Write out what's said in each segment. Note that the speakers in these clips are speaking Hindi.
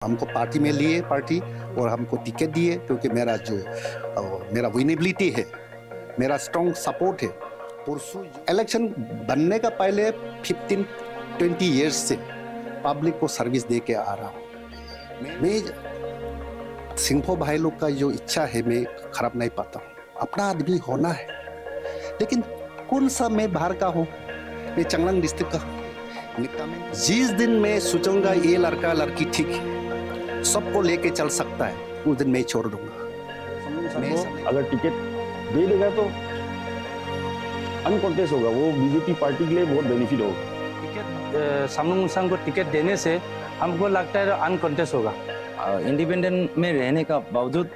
हमको पार्टी में लिए पार्टी और हमको टिकट दिए क्योंकि मेरा विनेबिलिटी है, मेरा स्ट्रॉन्ग सपोर्ट है। परसों इलेक्शन बनने का पहले 15-20 इयर्स से पब्लिक को सर्विस दे के आ रहा हूँ। मैं सिंघो भाई लोग का जो इच्छा है मैं खराब नहीं पाता हूँ, अपना आदमी होना है। लेकिन कौन सा मैं बाहर का हूँ, मैं चंगलांग डिस्ट्रिक्ट का हूँ। जिस दिन मैं सोचूंगा ये लड़का लड़की ठीक है, सबको लेके चल सकता है, उस दिन मैं छोड़ दूंगा। अगर टिकट दे देगा तो अनकॉन्टेस्ट होगा, वो बीजेपी पार्टी के लिए बहुत बेनिफिट होगा। सामलुंग मोसांग को टिकट देने से हमको लगता है अनकॉन्टेस्ट होगा। इंडिपेंडेंट में रहने का बावजूद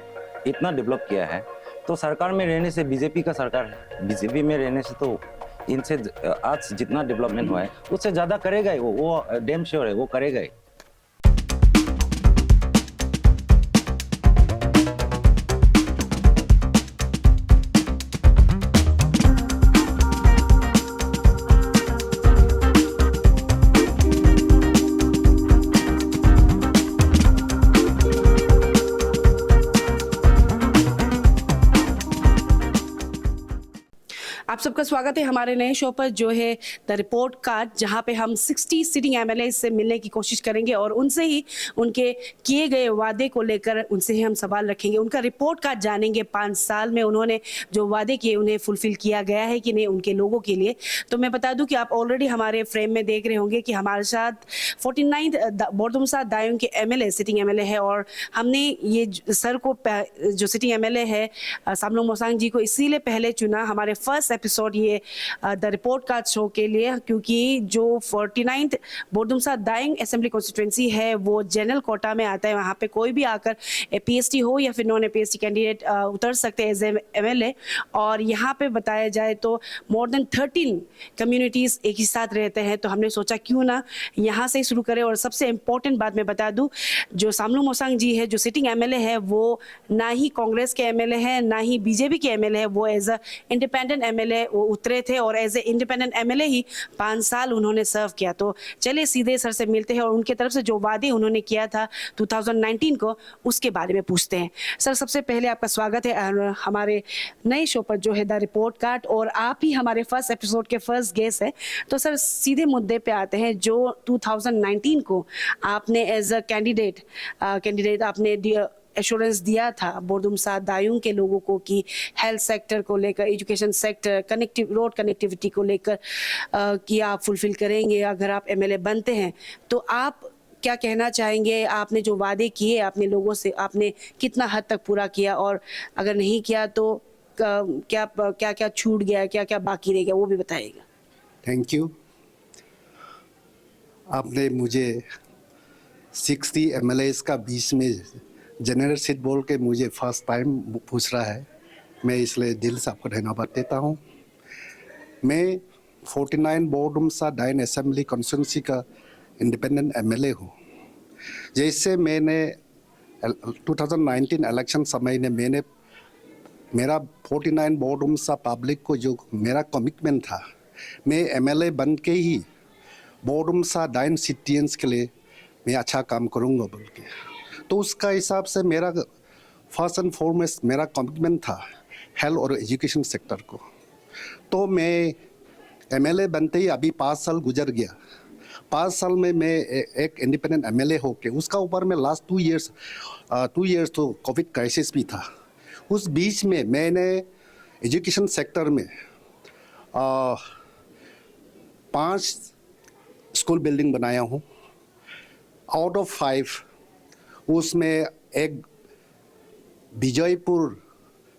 इतना डेवलप किया है, तो सरकार में रहने से बीजेपी का सरकार है, बीजेपी में रहने से तो इनसे आज जितना डेवलपमेंट हुआ है उससे ज्यादा करेगा ही, वो डैम श्योर है, वो करेगा ही। आप सबका स्वागत है हमारे नए शो पर जो है द रिपोर्ट कार्ड, जहां पे हम 60 सिटिंग एमएलए से मिलने की कोशिश करेंगे और उनसे ही उनके किए गए वादे को लेकर उनसे ही हम सवाल रखेंगे, उनका रिपोर्ट कार्ड जानेंगे। 5 साल में उन्होंने जो वादे किए उन्हें फुलफिल किया गया है कि नहीं उनके लोगों के लिए। तो मैं बता दूं कि आप ऑलरेडी हमारे फ्रेम में देख रहे होंगे कि हमारे साथ 49 बोरदुमसा दायूं के एमएलए सिटिंग एमएलए है और हमने ये सर को जो सिटिंग एमएलए है सामलुंग मोसांग जी को इसीलिए पहले चुना हमारे फर्स्ट एपिसोड ये द रिपोर्ट कार्ड शो के लिए, क्योंकि जो 49 बोरदुमसा दायूं असेंबली कॉन्स्टिट्यूएंसी है वो जनरल कोटा में आता है। वहाँ पे कोई भी आकर पीएचडी हो या फिर नॉन पीएचडी कैंडिडेट उतर सकते हैं एज एमएलए। और यहाँ पे बताया जाए तो मोर देन 13 कम्युनिटीज एक ही साथ रहते हैं, तो हमने सोचा क्यों ना यहाँ से शुरू करें। और सबसे इम्पोर्टेंट बात मैं बता दूं, जो सामलुंग मोसांग जी है जो सिटिंग एमएलए है वो ना ही कांग्रेस के एमएलए है ना ही बीजेपी के एमएलए है, वो एज अ इंडिपेंडेंट एमएलए वो उतरे थे और एज ए इंडिपेंडेंट एमएलए ही 5 साल उन्होंने सर्व किया। तो चलिए सीधे सर से मिलते हैं और उनके तरफ से जो वादे उन्होंने किया था 2019 को उसके बारे में पूछते हैं। सर सबसे पहले आपका स्वागत है हमारे नए शो पर जो है द रिपोर्ट कार्ड, और आप ही हमारे फर्स्ट एपिसोड के फर्स्ट गेस्ट हैं। तो सर सीधे मुद्दे पे आते हैं, जो 2019 को आपने एज अ कैंडिडेट आपने एश्योरेंस दिया था बोरदुमसा दायूं के लोगों को कि हेल्थ सेक्टर को लेकर, एजुकेशन सेक्टर, रोड कनेक्टिविटी को लेकर कि आप फुलफिल करेंगे अगर आप एमएलए बनते हैं। तो आप क्या कहना चाहेंगे, आपने जो वादे किए आपने लोगों से, आपने कितना हद तक पूरा किया, और अगर नहीं किया तो क्या क्या छूट गया, क्या क्या बाकी रह गया, वो भी बताइएगा। Thank you. आपने मुझे 60 एमएलएस का बीच में जनरल सीट बोल के मुझे फर्स्ट टाइम पूछ रहा है, मैं इसलिए दिल से आपको धन्यवाद देता हूँ। मैं 49 बोरदुमसा दायूं असेंबली कॉन्स्टिट्यूंसी का इंडिपेंडेंट एमएलए हूँ। जैसे मैंने 2019 इलेक्शन समय में मैंने मेरा 49 बोरदुमसा पब्लिक को जो मेरा कमिटमेंट था, मैं एमएलए बन के ही बोरदुमसा दायूं सिटीजन्स के लिए मैं अच्छा काम करूँगा बोल के, तो उसका हिसाब से मेरा फर्स्ट एंड फॉरमोस्ट मेरा कमिटमेंट था हेल्थ और एजुकेशन सेक्टर को। तो मैं एमएलए बनते ही अभी 5 साल गुजर गया। 5 साल में मैं एक इंडिपेंडेंट एमएलए होके, उसका ऊपर में लास्ट 2 इयर्स तो कोविड क्राइसिस भी था। उस बीच में मैंने एजुकेशन सेक्टर में 5 स्कूल बिल्डिंग बनाया हूँ। आउट ऑफ 5 उसमें एक विजयपुर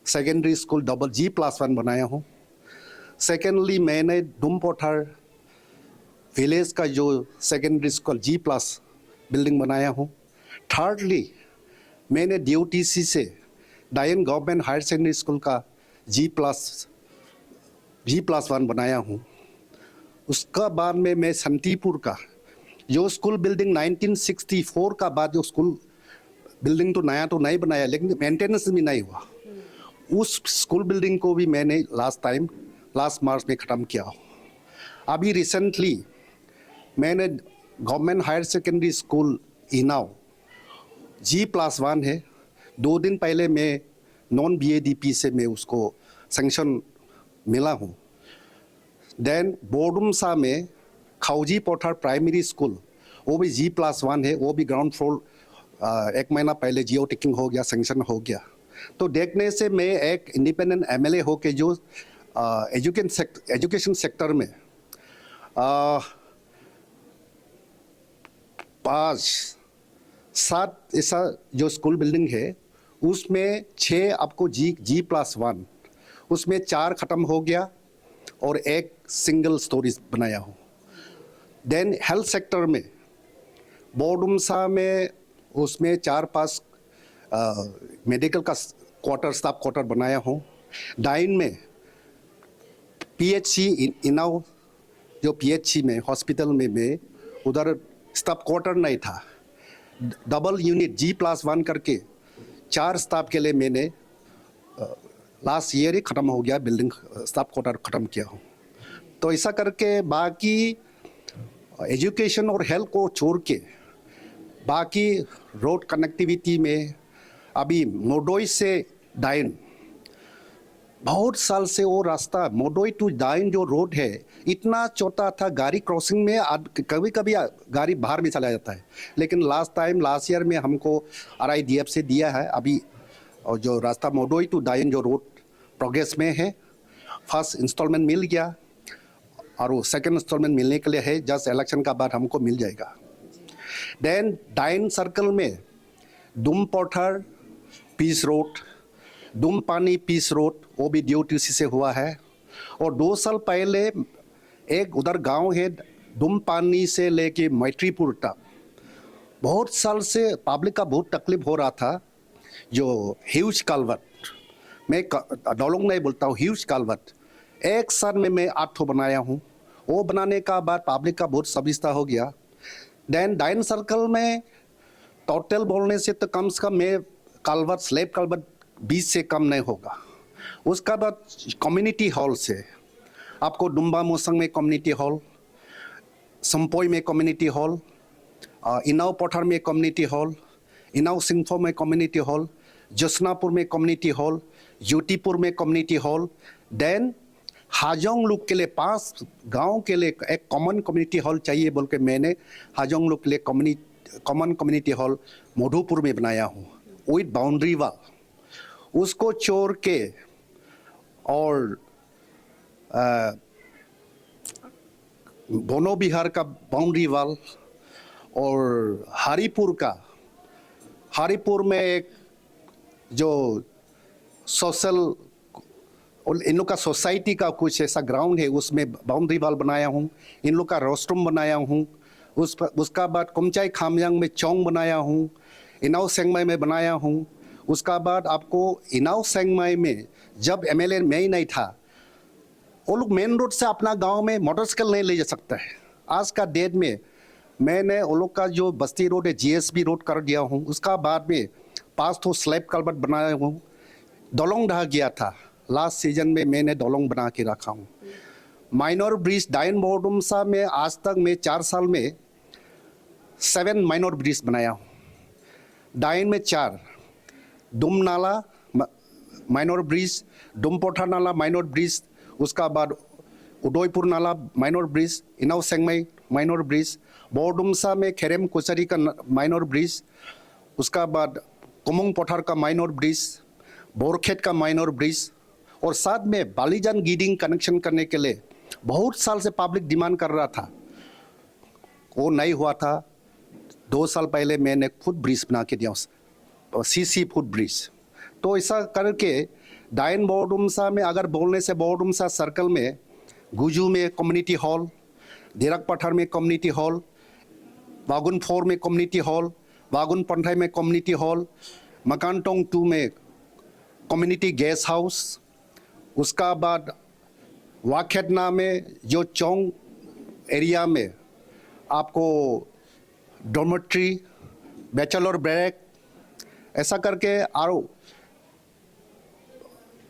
सेकेंडरी स्कूल G+1 बनाया हूँ। सेकेंडली मैंने डुमपोथर विलेज का जो सेकेंडरी स्कूल G+ बिल्डिंग बनाया हूँ। थर्डली मैंने DOTC से दायूं गवर्नमेंट हायर सेकेंडरी स्कूल का G+1 बनाया हूँ। उसका बाद में मैं संतीपुर का जो स्कूल बिल्डिंग 1964 का बाद जो स्कूल बिल्डिंग तो नया तो नहीं बनाया लेकिन मेंटेनेंस भी नहीं हुआ, उस स्कूल बिल्डिंग को भी मैंने लास्ट मार्च में ख़त्म किया। अभी रिसेंटली मैंने गवर्नमेंट हायर सेकेंडरी स्कूल इनाव G+1 है। 2 दिन पहले मैं नॉन BADP से मैं उसको सैंक्शन मिला हूँ। देन बोडुमसा में खाउजी पोठार प्राइमरी स्कूल, वो भी G+1 है, वो भी ग्राउंड फ्लोर 1 महीना पहले जियो टिकिंग हो गया, सैंक्शन हो गया। तो देखने से मैं एक इंडिपेंडेंट MLA हो के जो एजुकेशन सेक्टर में 5-7 ऐसा जो स्कूल बिल्डिंग है, उसमें 6 आपको G+1, उसमें 4 ख़त्म हो गया और 1 सिंगल स्टोरीज बनाया हो। देन हेल्थ सेक्टर में बोडुमसा में उसमें 4-5 मेडिकल का क्वार्टर, स्टाफ क्वार्टर बनाया हो। डाइन में PHC इनाव जो PHC में हॉस्पिटल में उधर स्टाफ क्वार्टर नहीं था, डबल यूनिट G+1 करके 4 स्टाफ के लिए मैंने लास्ट ईयर ही ख़त्म हो गया, बिल्डिंग स्टाफ क्वार्टर ख़त्म किया हूँ। तो ऐसा करके बाकी एजुकेशन और हेल्थ को छोड़ के बाकी रोड कनेक्टिविटी में अभी मोडोई से डाइन बहुत साल से वो रास्ता मोडोई टू डाइन जो रोड है इतना छोटा था, गाड़ी क्रॉसिंग में कभी कभी गाड़ी बाहर में चला जाता है। लेकिन लास्ट ईयर में हमको RIDF से दिया है अभी, और जो रास्ता मोडोई टू डाइन जो रोड प्रोग्रेस में है, फर्स्ट इंस्टॉलमेंट मिल गया और वो सेकंड इंस्टॉलमेंट मिलने के लिए है, जस्ट इलेक्शन का बाद हमको मिल जाएगा। देन डाइन सर्कल में दुम पोठार पीस रोड, दुम पानी पीस रोड, वो भी DOTC से हुआ है। और 2 साल पहले एक उधर गांव है दुम पानी से लेके मैत्रीपुर तक, बहुत साल से पब्लिक का बहुत तकलीफ हो रहा था। जो ह्यूज कालवर्ट, मैं डोलोंग नहीं बोलता हूँ, ह्यूज कालवर्ट 1 साल में मैं 8 बनाया हूँ। वो बनाने का बाद पब्लिक का बहुत सुविधा हो गया। देन डाइन सर्कल में टोटल बोलने से तो कम से कम मैं कालवर्ट, स्लैब कालवर्ट 20 से कम नहीं होगा। उसका बाद कम्युनिटी हॉल से आपको डुम्बा मोसंग में कम्युनिटी हॉल, संपोई में कम्युनिटी हॉल, इनाव पोठार में कम्युनिटी हॉल, इनाव सिंगफो में कम्युनिटी हॉल, जसनापुर में कम्युनिटी हॉल, ज्योतिपुर में community hall. Then Hajong look के लिए 5 गांव के लिए एक कॉमन कम्युनिटी हॉल चाहिए बोल के मैंने हाजोंग लुक के लिए कॉमन कम्युनिटी हॉल मधुपुर में बनाया हूँ विद बाउंड्री वाल। उसको छोड़ के और बोनो बिहार का बाउंड्री वाल और हरिपुर में एक जो सोशल और इन लोग का सोसाइटी का कुछ ऐसा ग्राउंड है, उसमें बाउंड्री वाल बनाया हूँ। इन लोग का रेस्टरूम बनाया हूँ। उसका बाद कुमचाई खामयांग में चौंग बनाया हूँ, इनाव सेंगमाई में बनाया हूँ। उसका बाद आपको इनाव सेंगमाई में जब MLA में ही नहीं था, वो लोग मेन रोड से अपना गांव में मोटरसाइकिल नहीं ले जा सकता है। आज का डेट में मैंने वो लोग का जो बस्ती रोड है GSB रोड कर दिया हूँ। उसका बाद में 5 तो स्लैब कल्वर्ट बनाया हूँ। डोलोंग ढह गया था, लास्ट सीजन में मैंने डोलोंग बना के रखा हूँ। माइनर ब्रिज डाइन बोडुमसा में आज तक मैं 4 साल में 7 माइनर ब्रिज बनाया हूँ। डाइन में 4, दुम नाला माइनर ब्रिज, दुम पोठा नाला माइनर ब्रिज, उसका बाद उदयपुर नाला माइनर ब्रिज, इनाव सेंगमाई माइनर ब्रिज, बोडुमसा में खेरेम कोचरी का माइनर ब्रिज, उसका बाद कुमुंग पोठार का माइनर ब्रिज, बोरखेत का माइनर ब्रिज। और साथ में बालीजान गिडिंग कनेक्शन करने के लिए बहुत साल से पब्लिक डिमांड कर रहा था, वो नहीं हुआ था। 2 साल पहले मैंने खुद ब्रिज बना के दिया, CC फुट ब्रिज। तो ऐसा करके डाइन बोडुमसा में अगर बोलने से बोडुमसा सर्कल में गुजू में कम्युनिटी हॉल, दिरक पठार में कम्युनिटी हॉल, वागुन 4 में कम्युनिटी हॉल, वागुन पंठाई में कम्युनिटी हॉल, मकानटोंग 2 में कम्युनिटी गेस्ट हाउस। उसका बाद वाखेटना में जो चौंग एरिया में आपको डॉर्मेट्री, बैचलर बैरक, ऐसा करके। और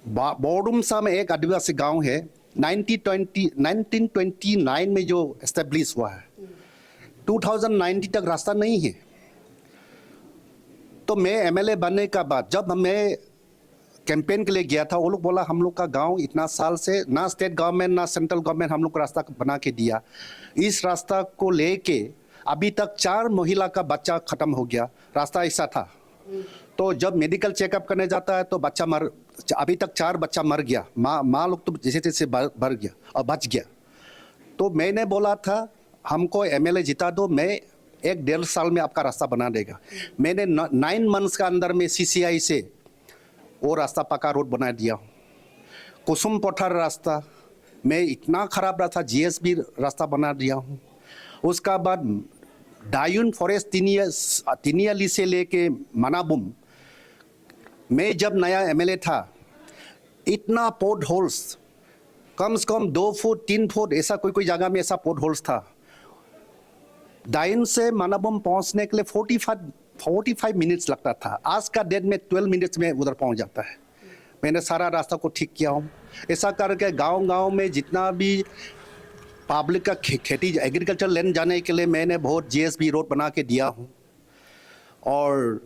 बोडुमसा में एक आदिवासी गांव है 1929 में जो एस्टेब्लिश हुआ है, 2090 तक रास्ता नहीं है। तो मैं एमएलए बनने का बाद जब मैं कैंपेन के लिए गया था, वो लोग बोला हम लोग का गांव इतना साल से ना स्टेट गवर्नमेंट ना सेंट्रल गवर्नमेंट हम लोग को रास्ता बना के दिया, इस रास्ता को लेके अभी तक 4 महिला का बच्चा खत्म हो गया। रास्ता ऐसा था, तो जब मेडिकल चेकअप करने जाता है तो बच्चा अभी तक 4 बच्चा मर गया। माँ लोग तो जैसे तैसे भर गया और बच गया। तो मैंने बोला था हमको एमएलए जिता दो, मैं 1-1.5 साल में आपका रास्ता बना देगा। मैंने 9 मंथ्स का अंदर में सीसीआई से वो रास्ता पक्का रोड बना दिया हूँ। कुसुम पठार रास्ता मैं इतना खराब रास्ता जीएसबी रास्ता बना दिया हूँ। उसका बाद डायून फॉरेस्ट तिनियाली से लेके मनाबुम, मैं जब नया एमएलए था इतना पोर्ट होल्स कम से कम 2 फुट 3 फुट ऐसा कोई जगह में ऐसा पोर्ट होल्स था। डायून से मनाबुम पहुंचने के लिए 45 मिनट्स लगता था। आज का डेट में 12 मिनट्स में उधर पहुंच जाता है। मैंने सारा रास्ता को ठीक किया हूँ। ऐसा करके गांव-गांव में जितना भी पब्लिक का खेती एग्रीकल्चर लैंड जाने के लिए मैंने बहुत जीएसबी रोड बना के दिया हूँ। और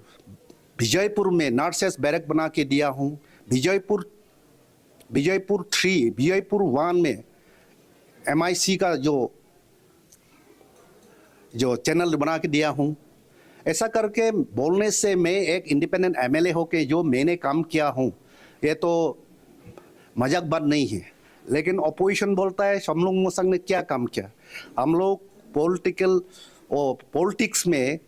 विजयपुर में नर्सेस बैरक बना के दिया हूँ। विजयपुर 3, विजयपुर 1 में MIC का जो चैनल बना के दिया हूँ। ऐसा करके बोलने से मैं एक इंडिपेंडेंट एमएलए होके जो मैंने काम किया हूँ, ये तो मजाक बात नहीं है। लेकिन अपोजिशन बोलता है हम लोग संग ने क्या काम किया। हम लोग पॉलिटिक्स में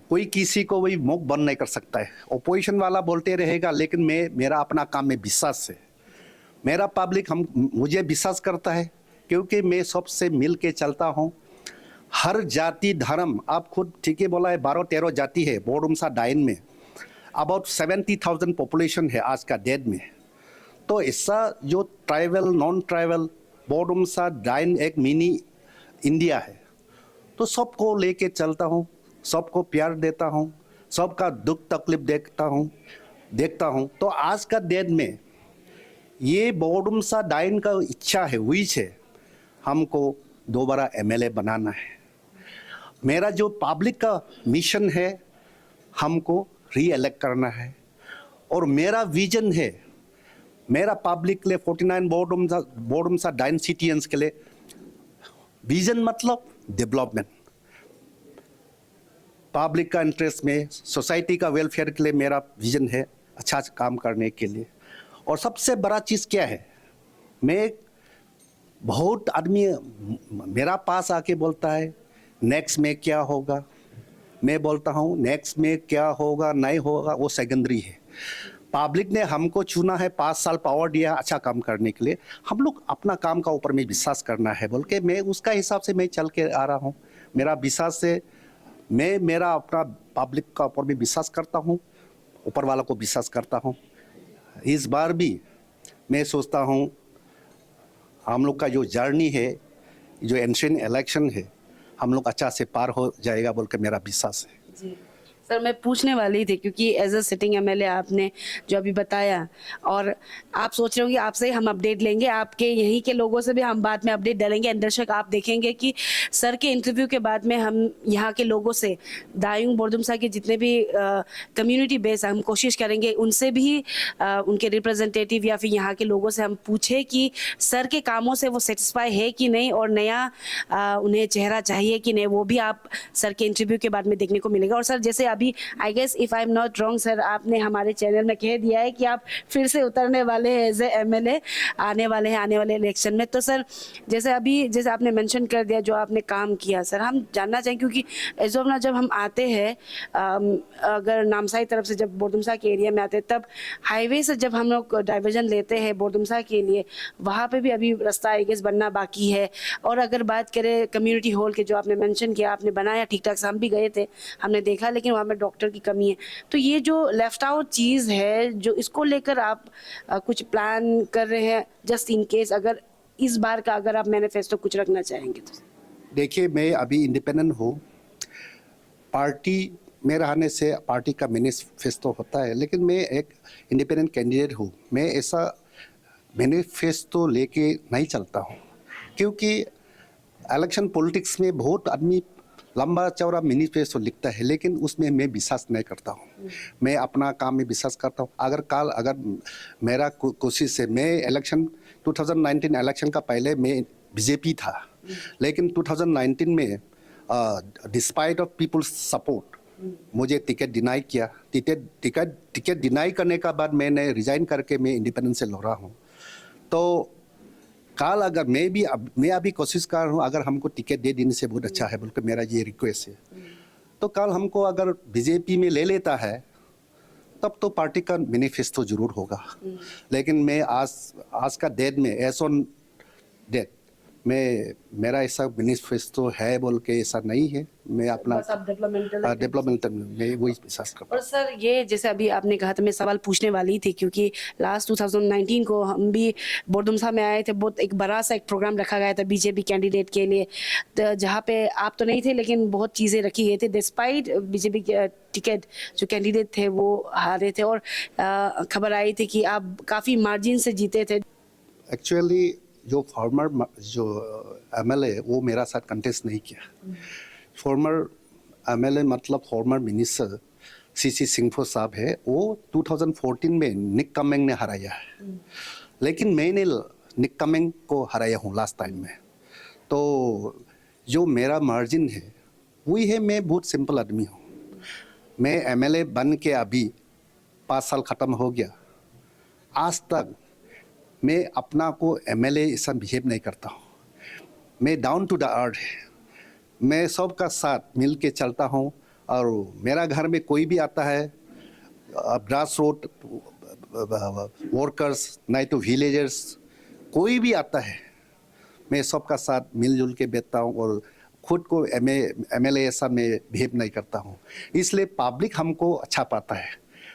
कोई किसी को वही मुख बंद नहीं कर सकता है। अपोजिशन वाला बोलते रहेगा, लेकिन मेरा अपना काम में विश्वास है। मेरा पब्लिक मुझे विश्वास करता है क्योंकि मैं सबसे मिल के चलता हूँ। हर जाति धर्म, आप खुद ठीक है बोला है, 12-13 जाति है बोडुमसा डाइन में। अबाउट 70,000 पॉपुलेशन है आज का डेट में। तो ऐसा जो ट्राइबल नॉन ट्राइबल बोडुमसा डाइन एक मिनी इंडिया है। तो सबको लेके चलता हूँ, सबको प्यार देता हूँ, सबका दुख तकलीफ देखता हूँ। तो आज का डेट में ये बोडुमसा डाइन का इच्छा है, विश है, हमको दोबारा एमएलए बनाना है। मेरा जो पब्लिक का मिशन है, हमको री इलेक्ट करना है। और मेरा विजन है, मेरा पब्लिक के लिए 49 बोडुमसा डाइन सिटीजन्स के लिए विजन मतलब डेवलपमेंट, पब्लिक का इंटरेस्ट में, सोसाइटी का वेलफेयर के लिए मेरा विजन है, अच्छा काम करने के लिए। और सबसे बड़ा चीज़ क्या है, बहुत आदमी मेरा पास आके बोलता है नेक्स्ट में क्या होगा। मैं बोलता हूँ नेक्स्ट में क्या होगा नहीं होगा वो सेकेंडरी है। पब्लिक ने हमको चुना है, 5 साल पावर दिया अच्छा काम करने के लिए। हम लोग अपना काम का ऊपर में विश्वास करना है बोल के मैं उसका हिसाब से मैं चल के आ रहा हूँ। मेरा विश्वास से मेरा अपना पब्लिक का ऊपर भी विश्वास करता हूँ, ऊपर वाला को विश्वास करता हूँ। इस बार भी मैं सोचता हूँ हम लोग का जो जर्नी है, जो एंशियन इलेक्शन है, हम लोग अच्छा से पार हो जाएगा बोल के मेरा विश्वास है। जी सर, मैं पूछने वाली थी क्योंकि एज अ सिटिंग एमएलए आपने जो अभी बताया, और आप सोच रहे होंगे आपसे हम अपडेट लेंगे, आपके यहीं के लोगों से भी हम बाद में अपडेट डालेंगे। एंड दर्शक आप देखेंगे कि सर के इंटरव्यू के बाद में हम यहाँ के लोगों से, दायूं बोडुमसा के जितने भी कम्युनिटी बेस हम कोशिश करेंगे उनसे भी उनके रिप्रेजेंटेटिव या फिर यहाँ के लोगों से हम पूछे कि सर के कामों से वो सेटिस्फाई है कि नहीं और नया उन्हें चेहरा चाहिए कि नहीं, वो भी आप सर के इंटरव्यू के बाद में देखने को मिलेगा। और सर जैसे अभी I guess if I am not wrong sir, आपने हमारे चैनल में कह दिया है कि आप फिर से उतरने वाले हैं एज ए एमएलए आने वाले इलेक्शन में। तो सर जैसे आपने मेंशन कर दिया जो आपने काम किया, सर हम जानना चाहेंगे क्योंकि एज ऑफ ना जब हम आते हैं अगर नामसाई तरफ से जब बोडुमसा के एरिया में आते हैं, तब हाईवे से जब हम लोग डाइवर्जन लेते हैं बोडुमसा के लिए, वहाँ पे भी अभी रास्ता आई गेस बनना बाकी है। और अगर बात करें कम्युनिटी हॉल के जो आपने मेंशन किया, आपने बनाया ठीक ठाक से, हम भी गए थे, हमने देखा, लेकिन वहाँ में डॉक्टर की कमी है। तो ये जो लेफ्ट आउट चीज़ है, जो इसको लेकर आप कुछ प्लान कर रहे हैं जस्ट इन केस, अगर इस बार का अगर आप मैनिफेस्टो कुछ रखना चाहेंगे तो? देखिए, मैं अभी इंडिपेंडेंट हूँ, पार्टी में रहने से पार्टी का मैनिफेस्टो होता है, लेकिन मैं एक इंडिपेंडेंट कैंडिडेट हूँ। मैं ऐसा मैनिफेस्टो लेके नहीं चलता हूँ क्योंकि इलेक्शन पॉलिटिक्स में बहुत आदमी लंबा चौड़ा मैनिफेस्टो लिखता है, लेकिन उसमें मैं विश्वास नहीं करता हूँ। मैं अपना काम में विश्वास करता हूँ। अगर मेरा कोशिश है, मैं इलेक्शन 2019 इलेक्शन का पहले मैं बीजेपी था, लेकिन 2019 में डिस्पाइट ऑफ पीपल्स सपोर्ट मुझे टिकट डिनाई किया। टिकट डिनाई करने का बाद मैंने रिजाइन करके मैं इंडिपेंडेंस से लड़ रहा हूँ। तो काल अगर मैं अभी कोशिश कर रहा हूँ, अगर हमको टिकट दे देने से बहुत अच्छा है बोल के मेरा ये रिक्वेस्ट है। तो कल हमको अगर बीजेपी में ले लेता है तब तो पार्टी का मैनिफेस्टो जरूर होगा। लेकिन मैं आज का डेट में एज ऑन डेट मेरा ऐसा मैनिफेस्टो है बोल के ऐसा नहीं है। मैं अपना बस आप डेवलपमेंटल में वही विश्वास करता और सर ये जैसे अभी आपने कहा था, मैं सवाल पूछने वाली थी क्योंकि लास्ट 2019 को हम भी बोरदुमसा में आए थे। बहुत एक बड़ा सा एक प्रोग्राम रखा गया था बीजेपी कैंडिडेट के लिए, तो जहाँ पे आप तो नहीं थे लेकिन बहुत चीज़ें रखी गई थी। डिस्पाइट बीजेपी टिकट जो कैंडिडेट थे वो हारे थे और खबर आई थी कि आप काफ़ी मार्जिन से जीते थे। एक्चुअली जो फॉर्मर जो एमएलए वो मेरा साथ कंटेस्ट नहीं किया। फॉर्मर एमएलए मतलब फॉर्मर मिनिस्टर सीसी सिंघफो साहब है, वो 2014 में निक कमेंग ने हराया है। लेकिन मैंने निक कमेंग को हराया हूँ लास्ट टाइम में। तो जो मेरा मार्जिन है वही है। मैं बहुत सिंपल आदमी हूँ। मैं एमएलए बन के अभी 5 साल ख़त्म हो गया। आज तक मैं अपना को एमएलए ऐसा बिहेव नहीं करता हूँ। मैं डाउन टू द अर्थ है। मैं सबका साथ मिल के चलता हूँ और मेरा घर में कोई भी आता है, ग्रास रूट वर्कर्स नहीं तो विलेजर्स, कोई भी आता है, मैं सबका साथ मिलजुल के बैठता हूँ और खुद को एमएलए ऐसा मैं बिहेव नहीं करता हूँ। इसलिए पब्लिक हमको अच्छा पाता है।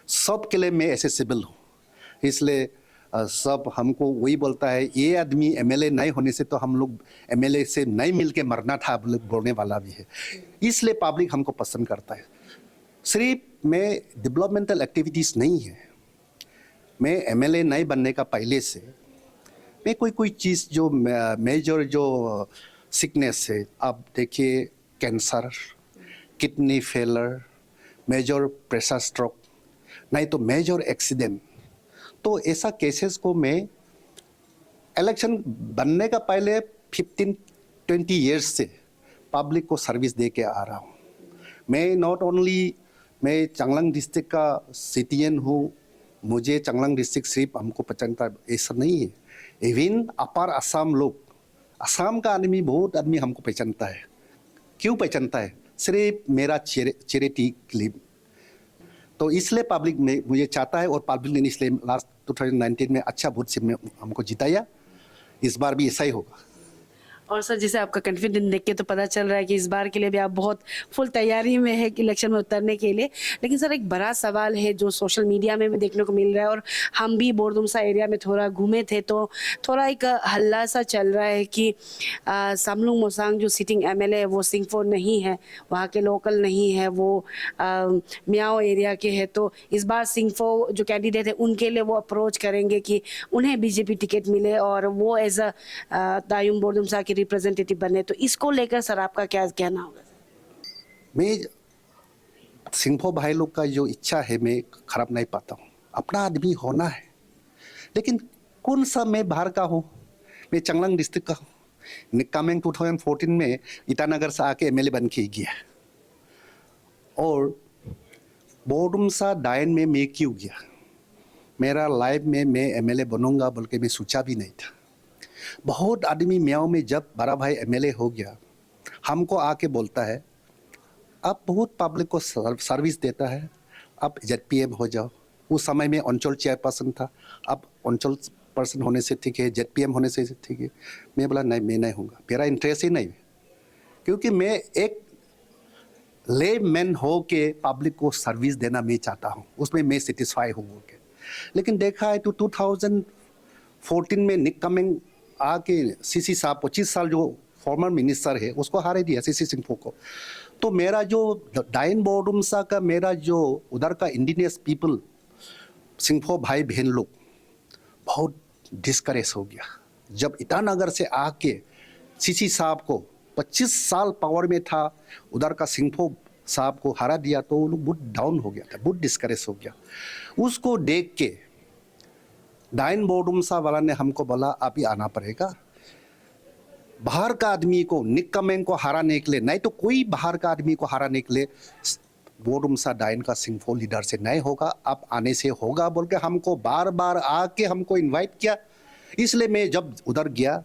सब के लिए मैं एसेसिबल हूँ। इसलिए सब हमको वही बोलता है, ये आदमी एमएलए नहीं होने से तो हम लोग एमएलए से नहीं मिल के मरना था बोलने वाला भी है। इसलिए पब्लिक हमको पसंद करता है। सिर्फ मैं डेवलपमेंटल एक्टिविटीज़ नहीं है। मैं एमएलए नहीं बनने का पहले से मैं कोई चीज़ जो मेजर जो सिकनेस है, आप देखिए cancer, kidney failure, major pressure stroke, नहीं तो मेजर एक्सीडेंट, तो ऐसा केसेस को मैं इलेक्शन बनने का पहले 15-20 इयर्स से पब्लिक को सर्विस दे के आ रहा हूँ। मैं नॉट ओनली मैं चांगलांग डिस्ट्रिक्ट का सिटीजन हूँ, मुझे चांगलांग डिस्ट्रिक्ट सिर्फ हमको पहचानता ऐसा नहीं है। इवन अपर असम लोग, असम का आदमी बहुत आदमी हमको पहचानता है। क्यों पहचानता है? सिर्फ मेरा चैरिटी क्लिप। तो इसलिए पब्लिक में मुझे चाहता है और पब्लिक ने इसलिए लास्ट 2019 में अच्छा वोट से हमको जिताया। इस बार भी ऐसा ही होगा। और सर जैसे आपका कॉन्फिडेंस देख के तो पता चल रहा है कि इस बार के लिए भी आप बहुत फुल तैयारी में है इलेक्शन में उतरने के लिए। लेकिन सर एक बड़ा सवाल है जो सोशल मीडिया में भी देखने को मिल रहा है और हम भी बोरदुमसा एरिया में थोड़ा घूमे थे तो थोड़ा एक हल्ला सा चल रहा है कि सामलुंग मोसांग जो सिटिंग एमएलए है वो सिंघफो नहीं है, वहाँ के लोकल नहीं है, वो मियाओ एरिया के है। तो इस बार सिंघफो जो कैंडिडेट है उनके लिए वो अप्रोच करेंगे कि उन्हें बीजेपी टिकट मिले और वो एज अ दायूम बोरदुमसा के रिप्रेजेंटेटिव बने। तो इसको लेकर सर आपका क्या कहना होगा? मैं सिंघफो भाई लोग का जो इच्छा है मैं खराब नहीं पाता हूँ। अपना आदमी होना है, लेकिन कौन सा मैं बाहर का हूँ? मैं चांगलांग डिस्ट्रिक्ट का हूँ। निक्कामेंग 2014 में ईटानगर से आके एमएलए बन के गया और बोरदुमसा डायन में मैं क्यों गया? मेरा लाइफ में मैं एमएलए बनूंगा बोल के मैं सोचा भी नहीं था। बहुत आदमी म्याओ में जब बड़ा भाई एमएलए हो गया हमको आके बोलता है आप बहुत पब्लिक को सर्विस देता है, आप जेडपीएम हो जाओ। उस समय में अंचल चेयरपर्सन था, अब अंचल पर्सन होने से ठीक है, जेडपीएम होने से ठीक है। मैं बोला नहीं, मैं नहीं हूँगा, मेरा इंटरेस्ट ही नहीं है, क्योंकि मैं एक ले मैन हो के पब्लिक को सर्विस देना मैं चाहता हूँ, उसमें मैं सेटिस्फाई हूँ। लेकिन देखा है तो 2014 में निक कमेंग आके सीसी साहब 25 साल जो फॉर्मर मिनिस्टर है उसको हारे दिया सीसी सिंघफो को। तो मेरा जो डायन बोरदुमसा का मेरा जो उधर का इंडिजिनियस पीपल सिंघफो भाई बहन लोग बहुत डिस्करेज हो गया जब ईटानगर से आके सीसी साहब को 25 साल पावर में था, उधर का सिंफो साहब को हरा दिया तो वो लोग बहुत डाउन हो गया था, बहुत डिस्करेज हो गया। उसको देख के डाइन बोर्डुम्सा वाला ने हमको बोला अभी आना पड़ेगा, बाहर का आदमी को निक्कमेंग को हराने के लिए, नहीं तो कोई बाहर का आदमी को हराने के लिए बोर्डुम्सा डाइन का सिंफो लीडर से नहीं होगा, अब आने से होगा बोल के हमको बार बार आके हमको इनवाइट किया। इसलिए मैं जब उधर गया,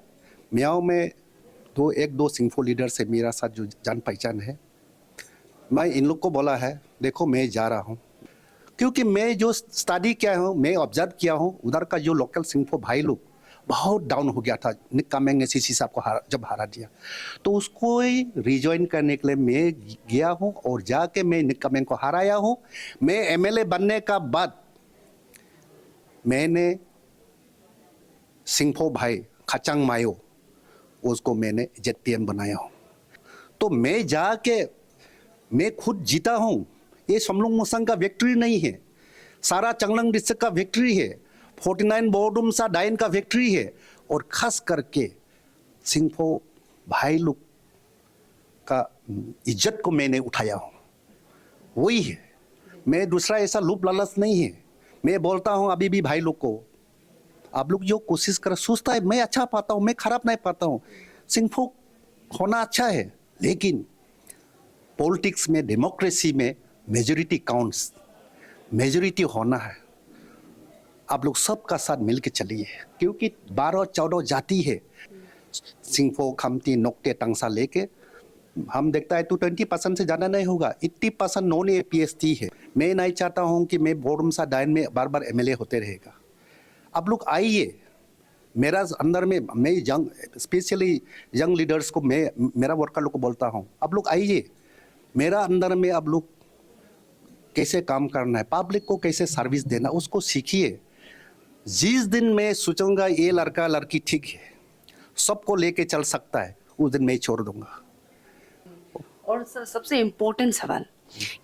मियाओ में एक दो सिंफो लीडर से मेरा साथ जो जान पहचान है, मैं इन लोग को बोला है देखो मैं जा रहा हूँ, क्योंकि मैं जो स्टडी किया हूँ, मैं ऑब्जर्व किया हूँ, उधर का जो लोकल सिंफो भाई लोग बहुत डाउन हो गया था निक्कामेंग ने सीसी साहब को जब हरा दिया, तो उसको ही रिजॉइन करने के लिए मैं गया हूँ और जाके मैं निक्कामेंग को हराया हूँ। मैं एमएलए बनने का बाद मैंने सिंफो भाई खचांग मायो उसको मैंने जेडपीएम बनाया हूँ। तो मैं जाके मैं खुद जीता हूँ, ये समलुंग मोसांग का विक्ट्री नहीं है, सारा चंगलंग डिस्ट्रिक्ट का विक्ट्री है, 49 बोर्डुम्सा डाइन का विक्ट्री है, और खास करके सिंफो भाई लोग का इज्जत को मैंने उठाया हूँ, वही है। मैं दूसरा ऐसा लूप लालच नहीं है। मैं बोलता हूँ अभी भी भाई लोग को, आप लोग जो कोशिश कर, सोचता है मैं अच्छा पाता हूँ, मैं खराब नहीं पाता हूँ, सिंफो होना अच्छा है, लेकिन पॉलिटिक्स में, डेमोक्रेसी में मेजॉरिटी काउंट्स, मेजॉरिटी होना है। आप लोग सबका साथ मिल के चलिए, क्योंकि 12-14 जाति है, सिंफो, खमती, नोक्टे, टंगसा लेके हम देखता है तो 20% से ज़्यादा नहीं होगा, 80% नॉन एपीएसटी है। मैं नहीं चाहता हूँ कि मैं बोर्डुम्सा डाइन में बार बार एमएलए होते रहेगा। आप लोग आइए, मेरा अंदर में, मैं यंग, स्पेशली यंग लीडर्स को, मैं मेरा वर्कर लोग को बोलता हूँ, आप लोग आइए, मेरा अंदर में आप लोग कैसे काम करना है, पब्लिक को कैसे सर्विस देना, उसको सीखिए। जिस दिन मैं सोचूंगा ये लड़का लड़की ठीक है, सबको लेके चल सकता है, उस दिन मैं छोड़ दूंगा। और सर सबसे इम्पोर्टेंट सवाल,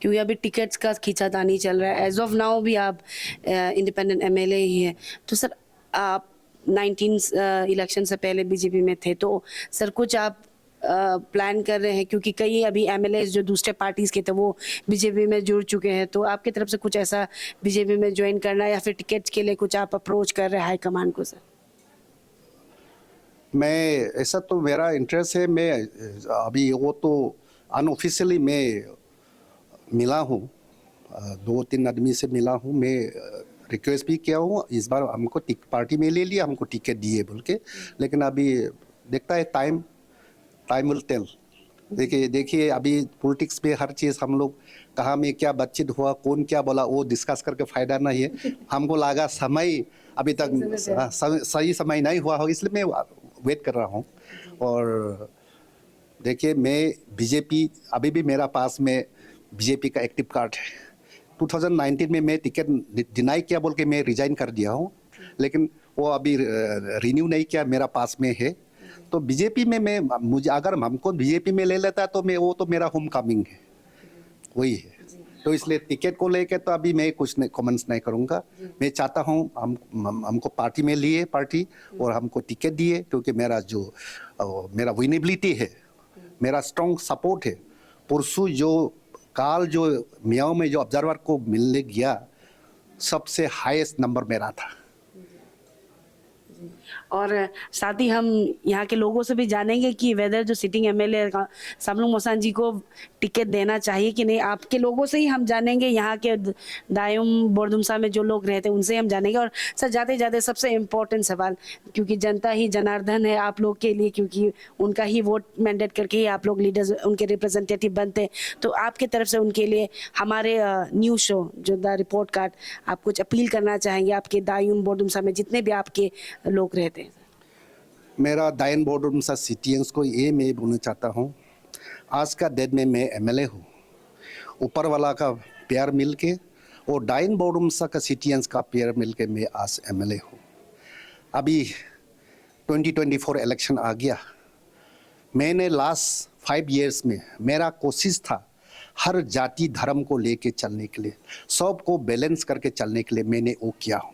क्योंकि अभी टिकट्स का खींचातानी चल रहा है, एज ऑफ नाउ भी आप इंडिपेंडेंट एमएलए ही हैं, तो सर आप 19 इलेक्शन से पहले बीजेपी में थे, तो सर कुछ आप प्लान कर रहे हैं, क्योंकि कई अभी एमएलए जो दूसरे पार्टीज के थे वो बीजेपी में जुड़ चुके हैं, तो आपकी तरफ से कुछ ऐसा बीजेपी में ज्वाइन करना या फिर टिकट के लिए कुछ आप अप्रोच कर रहे हैं हाईकमान को? सर मैं ऐसा तो मेरा इंटरेस्ट है, मैं अभी वो तो अनऑफिशियली मैं मिला हूँ, 2-3 आदमी से मिला हूँ, मैं रिक्वेस्ट भी किया हूँ, इस बार हमको पार्टी में ले लिया, हमको टिकट दिए बोल के, लेकिन अभी देखता है टाइम विल टेल। देखिए अभी पॉलिटिक्स में हर चीज़ हम लोग कहाँ में क्या बातचीत हुआ, कौन क्या बोला, वो डिस्कस करके फ़ायदा नहीं है। हमको लगा समय अभी तक सही समय नहीं हुआ हो, इसलिए मैं वेट कर रहा हूँ। और देखिए मैं बीजेपी, अभी भी मेरा पास में बीजेपी का एक्टिव कार्ड है। 2019 में मैं टिकट डिनाई किया बोल के मैं रिजाइन कर दिया हूँ, लेकिन वो अभी रिन्यू नहीं किया, मेरा पास में है। तो बीजेपी में मैं, मुझे अगर हमको बीजेपी में ले लेता तो मैं, वो तो मेरा होम कमिंग है, वही है। तो इसलिए टिकट को लेके तो अभी मैं कुछ नहीं कमेंट्स नहीं करूँगा। मैं चाहता हूँ हमको पार्टी में लिए, पार्टी और हमको टिकट दिए, क्योंकि मेरा जो मेरा विनेबिलिटी है, मेरा स्ट्रॉन्ग सपोर्ट है। परसों जो काल जो मियाओ में जो ऑब्जर्वर को मिलने गया, सबसे हाईएस्ट नंबर मेरा था। और साथ ही हम यहाँ के लोगों से भी जानेंगे कि वेदर जो सिटिंग एमएलए समलुंग मोसांग जी को टिकट देना चाहिए कि नहीं। आपके लोगों से ही हम जानेंगे, यहाँ के दायुम बोर्डुम्सा में जो लोग रहते हैं उनसे हम जानेंगे। और सर जाते जाते सबसे इम्पोर्टेंट सवाल, क्योंकि जनता ही जनार्दन है आप लोग के लिए, क्योंकि उनका ही वोट मैंडेट करके ही आप लोग लीडर्स, उनके रिप्रेजेंटेटिव बनते हैं, तो आपके तरफ से उनके लिए हमारे न्यूज़ शो जो द रिपोर्ट कार्ड, आप कुछ अपील करना चाहेंगे आपके दायुम बोर्डुम्सा में जितने भी आपके लोग रहते हैं? मेरा दाइन बोर्डुम्सा सिटियंस को ये मैं बोलना चाहता हूँ, आज का डेट में मैं एमएलए हूँ, ऊपर वाला का प्यार मिल के और दाइन बोर्डुम्सा का सिटियंस का प्यार मिल के मैं आज एमएलए हूँ। अभी 2024 इलेक्शन आ गया, मैंने लास्ट 5 इयर्स में मेरा कोशिश था हर जाति धर्म को लेके चलने के लिए, सबको बैलेंस करके चलने के लिए मैंने वो किया हूँ।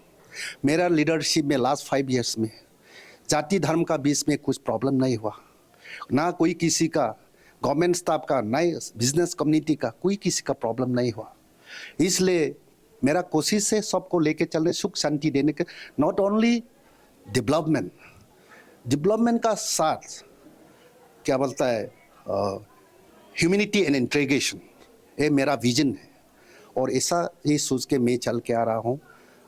मेरा लीडरशिप में लास्ट 5 इयर्स में जाति धर्म का बीच में कुछ प्रॉब्लम नहीं हुआ। ना कोई किसी का गवर्नमेंट स्टाफ का, ना बिजनेस कम्युनिटी का, कोई किसी का प्रॉब्लम नहीं हुआ। इसलिए मेरा कोशिश है सबको लेके चलने, सुख शांति देने के, नॉट ओनली डेवलपमेंट का साथ क्या बोलता है ह्यूमैनिटी एंड इंटीग्रेशन, ये मेरा विजन है और ऐसा ये सोच के मैं चल के आ रहा हूँ।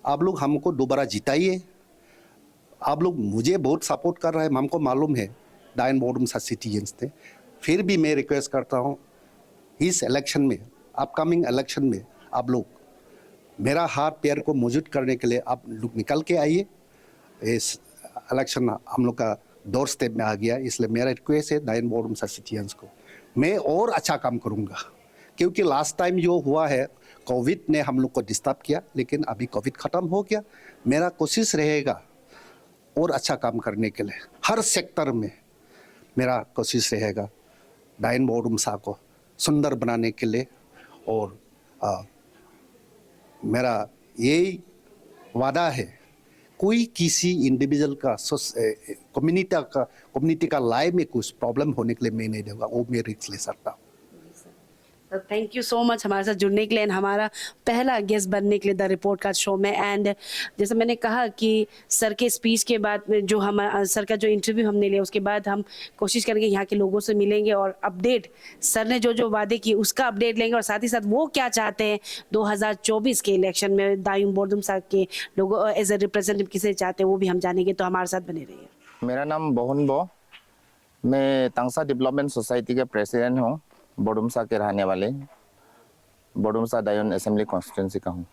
आप लोग हमको दोबारा जिताइए। आप लोग मुझे बहुत सपोर्ट कर रहे हैं, हमको मालूम है डायन बोडुमसा सिटीजन्स थे। फिर भी मैं रिक्वेस्ट करता हूँ इस इलेक्शन में, अपकमिंग इलेक्शन में आप लोग मेरा हाथ पैर को मौजूद करने के लिए आप लोग निकल के आइए। इस इलेक्शन हम लोग का डोर स्टेप में आ गया, इसलिए मेरा रिक्वेस्ट है डायन बोडुमसा सिटीजन्स को, मैं और अच्छा काम करूँगा। क्योंकि लास्ट टाइम जो हुआ है कोविड ने हम लोग को डिस्टर्ब किया, लेकिन अभी कोविड ख़त्म हो गया। मेरा कोशिश रहेगा और अच्छा काम करने के लिए, हर सेक्टर में मेरा कोशिश रहेगा डायन बोडुमसा को सुंदर बनाने के लिए। और मेरा यही वादा है, कोई किसी इंडिविजुअल का कम्युनिटी का लाइफ में कुछ प्रॉब्लम होने के लिए मैं नहीं दूंगा, वो मैं रिस्क ले सकता हूँ। थैंक यू सो मच हमारे साथ जुड़ने के लिए एंड हमारा पहला गेस्ट बनने के लिए द रिपोर्ट कार्ड शो में। एंड जैसे मैंने कहा कि सर के स्पीच के बाद जो हम सर का जो इंटरव्यू हमने लिया, उसके बाद हम कोशिश करेंगे यहाँ के लोगों से मिलेंगे और अपडेट, सर ने जो जो वादे किए उसका अपडेट लेंगे और साथ ही साथ वो क्या चाहते हैं 2024 के इलेक्शन में दायूं बोडुमसा के लोगों एज ए रिप्रेजेंटेटिव किसे चाहते हैं वो भी हम जानेंगे। तो हमारे साथ बने रहिए। मेरा नाम बोहन बो, मैं तांगसा डेवलपमेंट सोसाइटी के प्रेसिडेंट हूँ। बोडुमसा के रहने वाले, बोडुमसा दायूं असेंबली कॉन्स्टिट्यूंसी का हूँ।